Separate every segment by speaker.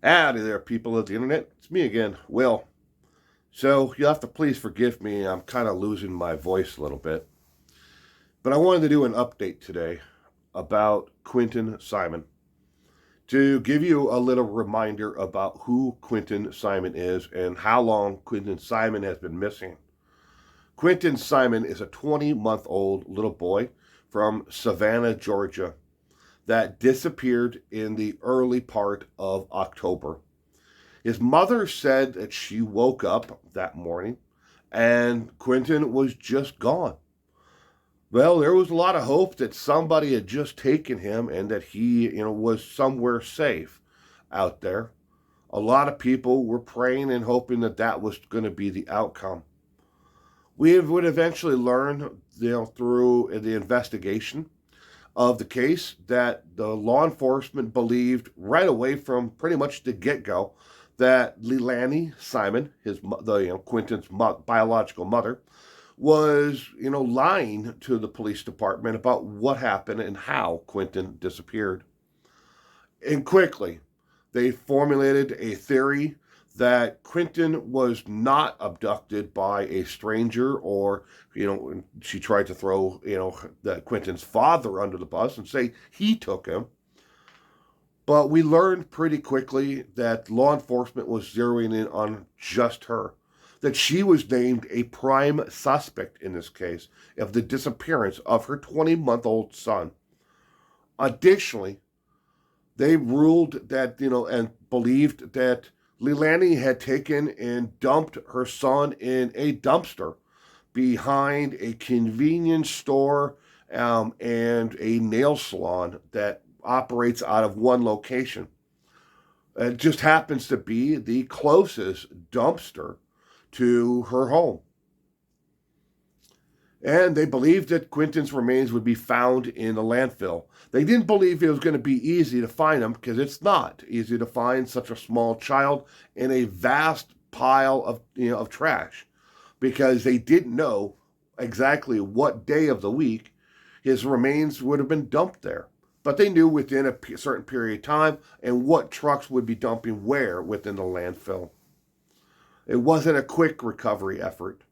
Speaker 1: Howdy there, people of the internet. It's me again, Will. So, you'll have to please forgive me. I'm kind of losing my voice a little bit. But I wanted to do an update today about Quinton Simon to give you a little reminder about who Quinton Simon is and how long Quinton Simon has been missing. Quinton Simon is a 20-month-old little boy from Savannah, Georgia, that disappeared in the early part of October. His mother said that she woke up that morning and Quinton was just gone. Well, there was a lot of hope that somebody had just taken him and that he, was somewhere safe out there. A lot of people were praying and hoping that that was going to be the outcome. We would eventually learn, through the investigation of the case that the law enforcement believed right away from pretty much the get-go that Leilani Simon, Quinton's biological mother, was lying to the police department about what happened and how Quinton disappeared. And quickly, they formulated a theory that Quinton was not abducted by a stranger, or she tried to throw Quinton's father under the bus and say he took him. But we learned pretty quickly that law enforcement was zeroing in on just her, that she was named a prime suspect in this case of the disappearance of her 20-month-old son. Additionally, they ruled that, and believed that Leilani had taken and dumped her son in a dumpster behind a convenience store and a nail salon that operates out of one location. It just happens to be the closest dumpster to her home. And they believed that Quinton's remains would be found in the landfill. They didn't believe it was going to be easy to find them, because it's not easy to find such a small child in a vast pile of trash, because they didn't know exactly what day of the week his remains would have been dumped there. But they knew within a certain period of time and what trucks would be dumping where within the landfill. It wasn't a quick recovery effort,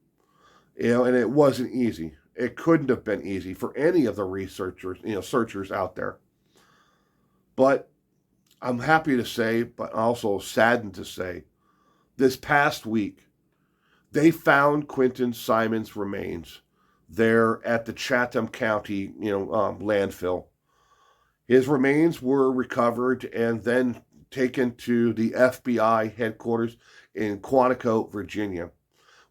Speaker 1: and it wasn't easy. It couldn't have been easy for any of the researchers, searchers out there. But I'm happy to say, but also saddened to say, this past week, they found Quinton Simon's remains there at the Chatham County, landfill. His remains were recovered and then taken to the FBI headquarters in Quantico, Virginia,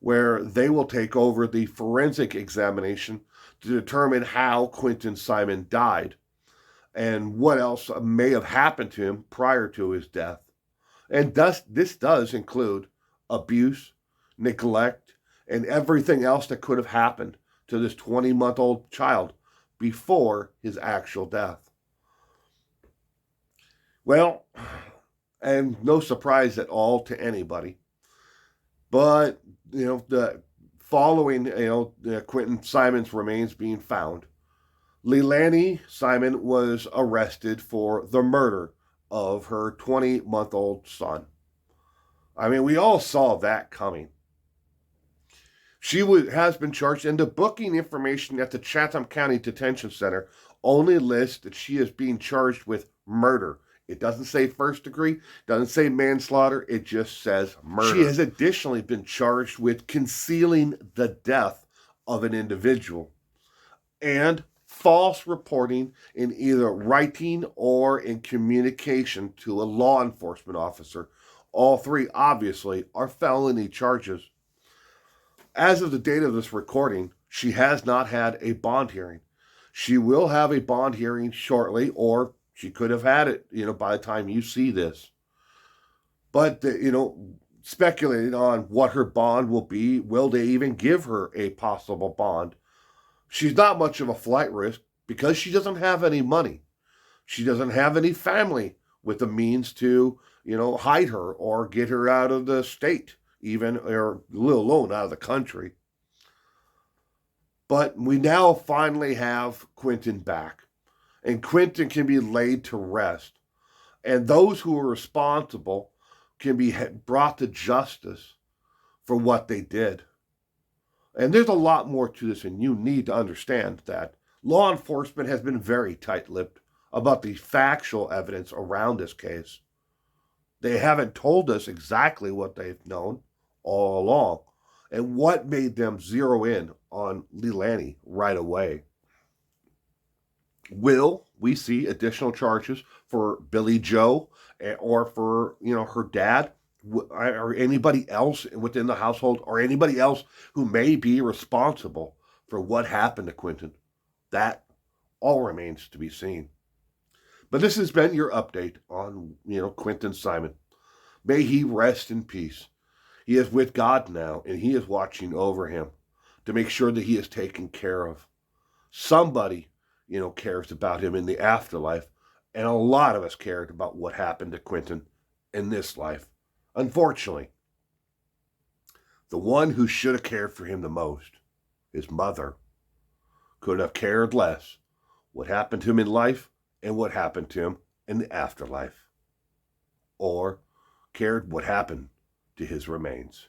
Speaker 1: where they will take over the forensic examination to determine how Quinton Simon died and what else may have happened to him prior to his death. And this does include abuse, neglect, and everything else that could have happened to this 20-month-old child before his actual death. Well, and no surprise at all to anybody, but the following Quinton Simon's remains being found, Leilani Simon was arrested for the murder of her 20-month-old son. I mean, we all saw that coming. Has been charged, and the booking information at the Chatham County Detention Center only lists that she is being charged with murder. It doesn't say first degree, doesn't say manslaughter, it just says murder. She has additionally been charged with concealing the death of an individual and false reporting in either writing or in communication to a law enforcement officer. All three, obviously, are felony charges. As of the date of this recording, she has not had a bond hearing. She will have a bond hearing shortly, or she could have had it, by the time you see this. But, speculating on what her bond will be, will they even give her a possible bond? She's not much of a flight risk because she doesn't have any money. She doesn't have any family with the means to, hide her or get her out of the state, even, or let alone out of the country. But we now finally have Quinton back, and Quinton can be laid to rest. And those who are responsible can be brought to justice for what they did. And there's a lot more to this, and you need to understand that law enforcement has been very tight-lipped about the factual evidence around this case. They haven't told us exactly what they've known all along and what made them zero in on Leilani right away. Will we see additional charges for Billy Joe or for, her dad or anybody else within the household or anybody else who may be responsible for what happened to Quinton? That all remains to be seen. But this has been your update on, Quinton Simon. May he rest in peace. He is with God now, and he is watching over him to make sure that he is taken care of. Somebody, cares about him in the afterlife, and a lot of us cared about what happened to Quinton in this life. Unfortunately, the one who should have cared for him the most, his mother, could have cared less what happened to him in life and what happened to him in the afterlife, or cared what happened to his remains.